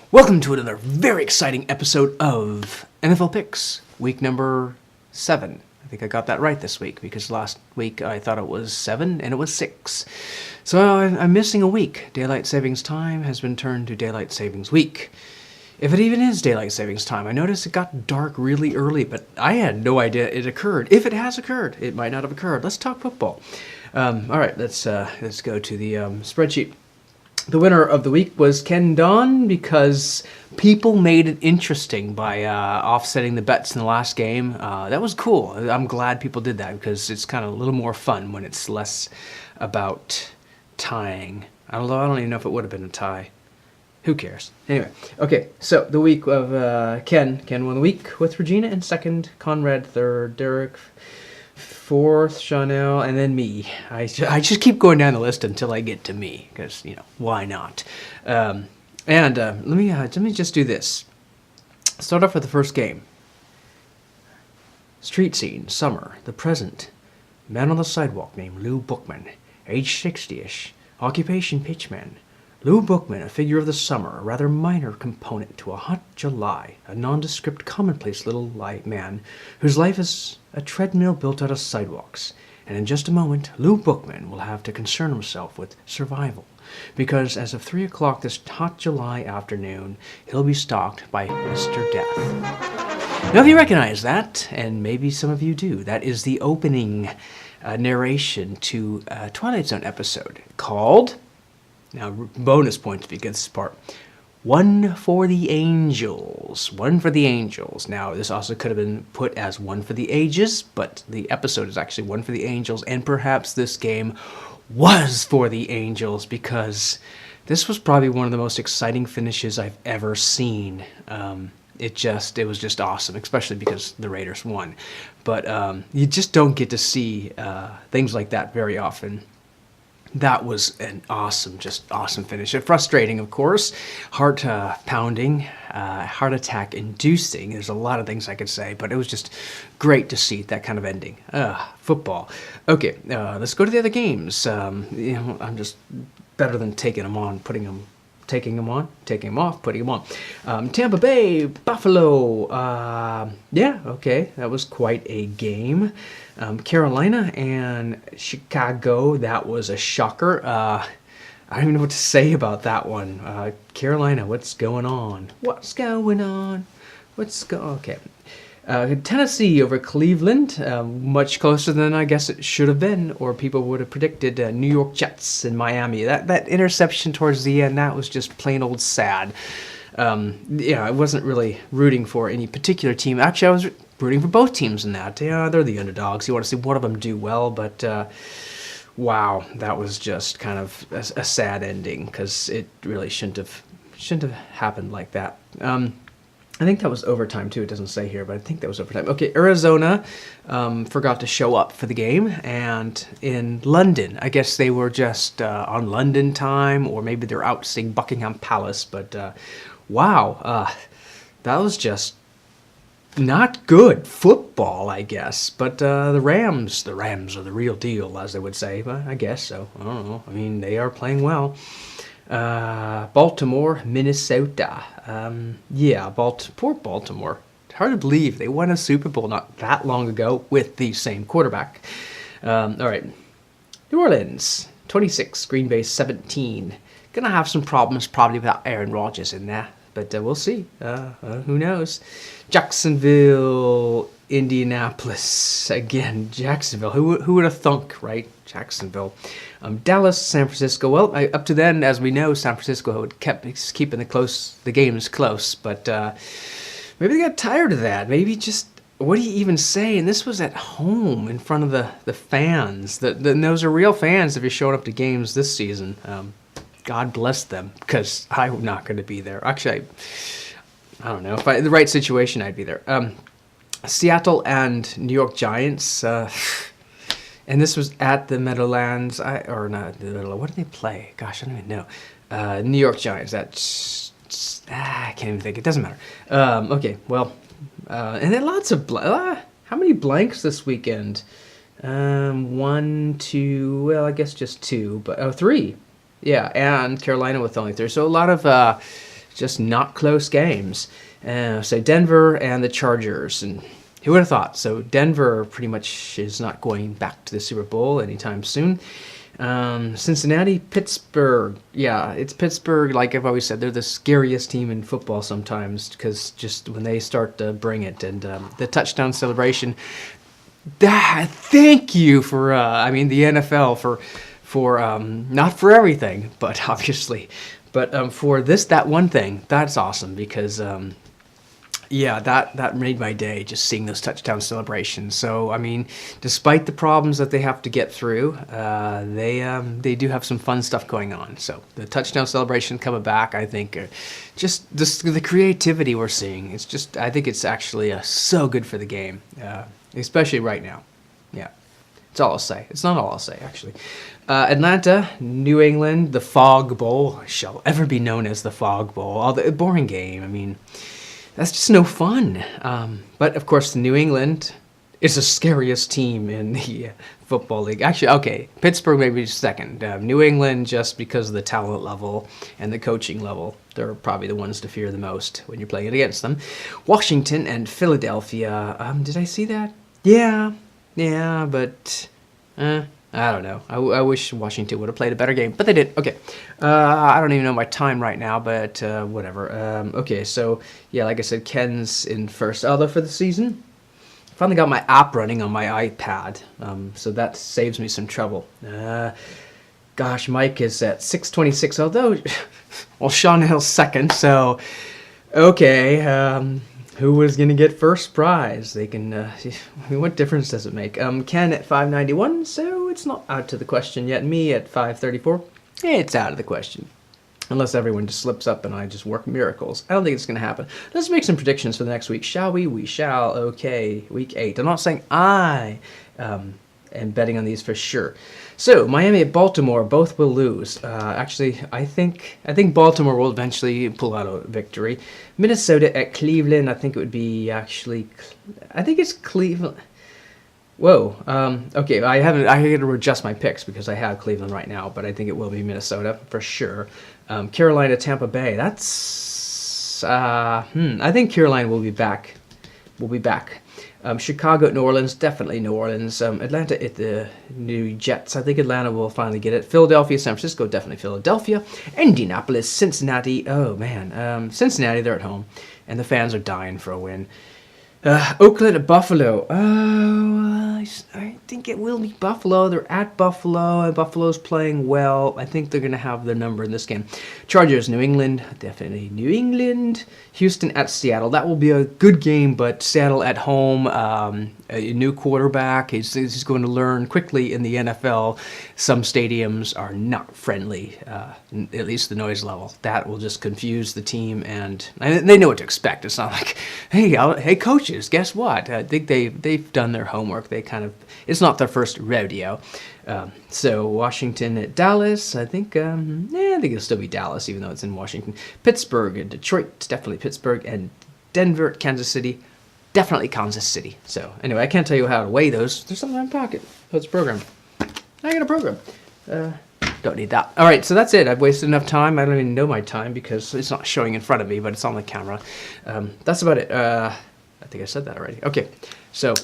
Welcome to another very exciting episode of NFL Picks, week number 7. I think I got that right this week because last week I thought it was 7 and it was 6. So I'm missing a week. Daylight Savings Time has been turned to Daylight Savings Week. If it even is Daylight Savings Time. I noticed it got dark really early, but I had no idea it occurred. If it has occurred, it might not have occurred. Let's talk football. All right, let's go to the spreadsheet. The winner of the week was Ken Don because people made it interesting by offsetting the bets in the last game. That was cool. I'm glad people did that because it's kind of a little more fun when it's less about tying. Although I don't even know if it would have been a tie. Who cares? Anyway, okay, so the week of Ken won the week with Regina in second, Conrad third, Derek fourth, Chanel, and then me. I just keep going down the list until I get to me, because, why not? Let me just do this. Start off with the first game. Street scene, summer, the present. Man on the sidewalk named Lou Bookman, age 60-ish, occupation pitchman. Lou Bookman, a figure of the summer, a rather minor component to a hot July, a nondescript, commonplace little man whose life is a treadmill built out of sidewalks. And in just a moment, Lou Bookman will have to concern himself with survival, because as of 3 o'clock this hot July afternoon, he'll be stalked by Mr. Death. Now, if you recognize that, and maybe some of you do, that is the opening narration to a Twilight Zone episode called... Now, bonus points if you get this part. One for the Angels. One for the Angels. Now, this also could have been put as One for the Ages, but the episode is actually One for the Angels, and perhaps this game was for the Angels because this was probably one of the most exciting finishes I've ever seen. It was just awesome, especially because the Raiders won. But you just don't get to see things like that very often. That was an awesome finish. Frustrating, of course. Heart pounding, heart attack inducing. There's a lot of things I could say, but it was just great to see that kind of ending. Football. Okay, let's go to the other games. I'm just better than taking them on, taking them off, putting them on. Tampa Bay, Buffalo. Yeah, okay, that was quite a game. Carolina and Chicago, that was a shocker. I don't even know what to say about that one. Carolina, what's going on? Okay. Tennessee over Cleveland, much closer than I guess it should have been, or people would have predicted. New York Jets in Miami. That interception towards the end, that was just plain old sad. I wasn't really rooting for any particular team. Actually, I was rooting for both teams in that. Yeah, they're the underdogs. You want to see one of them do well, but wow, that was just kind of a sad ending because it really shouldn't have happened like that. I think that was overtime, too. It doesn't say here, but I think that was overtime. Okay, Arizona forgot to show up for the game, and in London, I guess they were just on London time, or maybe they're out seeing Buckingham Palace, but wow, that was just not good football, I guess. But the Rams are the real deal, as they would say, but I guess so. I don't know. I mean, they are playing well. Baltimore, Minnesota. Poor Baltimore. It's hard to believe they won a Super Bowl not that long ago with the same quarterback. All right. New Orleans, 26, Green Bay, 17. Gonna have some problems probably without Aaron Rodgers in there, but we'll see. Who knows? Jacksonville, Indianapolis. Again, Jacksonville. Who would have thunk, right? Jacksonville. Dallas, San Francisco. Well, up to then, as we know, San Francisco had kept keeping the games close, but maybe they got tired of that. Maybe just, what do you even say? And this was at home in front of the fans. Those are real fans if you're showing up to games this season. God bless them, because I'm not going to be there. Actually, I don't know. If in the right situation, I'd be there. Seattle and New York Giants. And this was at the Meadowlands. What did they play? Gosh, I don't even know. New York Giants. I can't even think. It doesn't matter. Okay, well, and then lots of how many blanks this weekend? 1, 2. Well, I guess just 2, but 3. Yeah, and Carolina with only 3. So a lot of just not close games. So Denver and the Chargers, and who would have thought? So Denver pretty much is not going back to the Super Bowl anytime soon. Cincinnati, Pittsburgh. Yeah, it's Pittsburgh. Like I've always said, they're the scariest team in football sometimes, because just when they start to bring it, and the touchdown celebration. Thank you for, the NFL for not for everything, but obviously, but for that one thing. That's awesome, because that made my day, just seeing those touchdown celebrations. So, despite the problems that they have to get through, they do have some fun stuff going on. So the touchdown celebration coming back, I think, just the creativity we're seeing. I think it's actually so good for the game, especially right now. Yeah, it's all I'll say. It's not all I'll say, actually. Atlanta, New England, the Fog Bowl shall ever be known as the Fog Bowl. The boring game. That's just no fun. But, of course, New England is the scariest team in the football league. Actually, okay, Pittsburgh maybe second. New England, just because of the talent level and the coaching level. They're probably the ones to fear the most when you're playing against them. Washington and Philadelphia. Did I see that? Yeah, but I don't know. I wish Washington would have played a better game, but they did. Okay. I don't even know my time right now, but whatever. Okay, so, yeah, like I said, Ken's in first. Although for the season, finally got my app running on my iPad, so that saves me some trouble. Gosh, Mike is at 626, although, well, Sean Hill's second, so, okay, who was going to get first prize? They can, what difference does it make? Ken at 591, so it's not out to the question yet. Me at 534, it's out of the question. Unless everyone just slips up and I just work miracles. I don't think it's going to happen. Let's make some predictions for the next week, shall we? We shall. Okay, week 8. I'm not saying I am betting on these for sure. So, Miami at Baltimore, both will lose. Actually, I think Baltimore will eventually pull out a victory. Minnesota at Cleveland, I think it would be actually, I think it's Cleveland. Whoa. Okay, I got to adjust my picks because I have Cleveland right now, but I think it will be Minnesota for sure. Carolina, Tampa Bay. That's I think Carolina will be back. Chicago at New Orleans, definitely New Orleans. Atlanta at the New Jets. I think Atlanta will finally get it. Philadelphia, San Francisco, definitely Philadelphia. Indianapolis, Cincinnati. Oh man, Cincinnati, they're at home, and the fans are dying for a win. Oakland at Buffalo. Oh, I think it will be Buffalo. They're at Buffalo, and Buffalo's playing well. I think they're going to have the number in this game. Chargers, New England. Definitely New England. Houston at Seattle. That will be a good game, but Seattle at home. A new quarterback. He's going to learn quickly in the NFL. Some stadiums are not friendly, at least the noise level. That will just confuse the team, and they know what to expect. It's not like, hey, coaches, guess what? I think they've done their homework. It's not their first rodeo. So Washington at Dallas. I think it'll still be Dallas, even though it's in Washington. Pittsburgh and Detroit. Definitely Pittsburgh. And Denver at Kansas City. Definitely Kansas City. So anyway, I can't tell you how to weigh those. There's something in my pocket. Oh, it's a program. I got a program. Don't need that. All right, so that's it. I've wasted enough time. I don't even know my time because it's not showing in front of me, but it's on the camera. That's about it. I think I said that already. Okay, so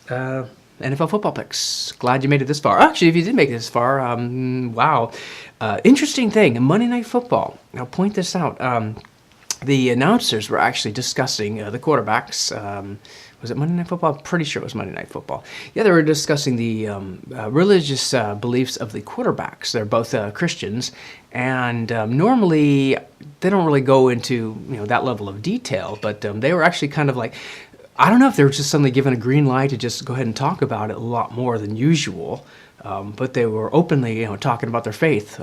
NFL football picks. Glad you made it this far. Actually, if you did make it this far, wow. Interesting thing, Monday Night Football. I'll point this out. The announcers were actually discussing the quarterbacks. Was it Monday Night Football? I'm pretty sure it was Monday Night Football. Yeah, they were discussing the religious beliefs of the quarterbacks. They're both Christians, and normally they don't really go into that level of detail. But they were actually kind of like, I don't know if they were just suddenly given a green light to just go ahead and talk about it a lot more than usual. But they were openly, talking about their faith.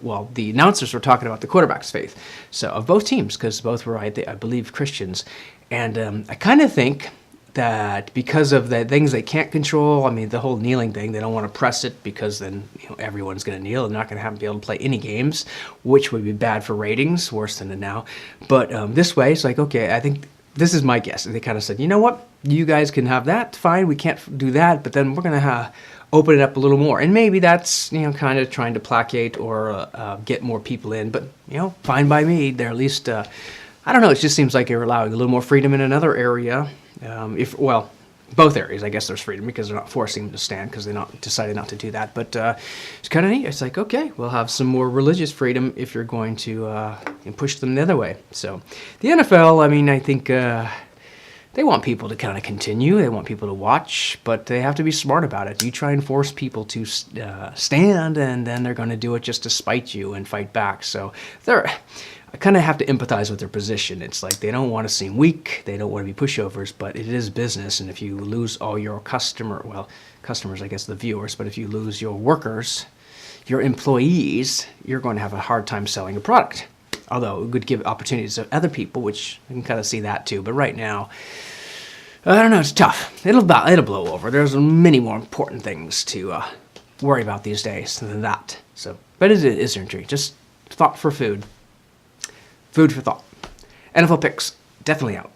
Well, the announcers were talking about the quarterback's faith, so of both teams, because both were, I believe, Christians. And I kind of think that because of the things they can't control, the whole kneeling thing, they don't want to press it because then everyone's going to kneel and not going to be able to play any games, which would be bad for ratings, worse than it now. But this way, it's like, okay, I think this is my guess. They kind of said, you know what, you guys can have that, fine, we can't do that, but then we're going to open it up a little more. And maybe that's, kind of trying to placate or get more people in. But, fine by me. They're at least, I don't know, it just seems like they're allowing a little more freedom in another area. Both areas, I guess there's freedom because they're not forcing them to stand because they decided not to do that. But it's kind of neat. It's like, okay, we'll have some more religious freedom if you're going to push them the other way. So the NFL, I think they want people to kind of continue. They want people to watch, but they have to be smart about it. You try and force people to stand, and then they're going to do it just to spite you and fight back. So I kind of have to empathize with their position. It's like they don't want to seem weak. They don't want to be pushovers, but it is business. And if you lose all your customers, I guess the viewers, but if you lose your workers, your employees, you're going to have a hard time selling a product. Although it would give opportunities to other people, which I can kind of see that too. But right now, I don't know, it's tough. It'll blow over. There's many more important things to worry about these days than that. So, but it is intriguing. Just thought for food. Food for thought. NFL picks, definitely out.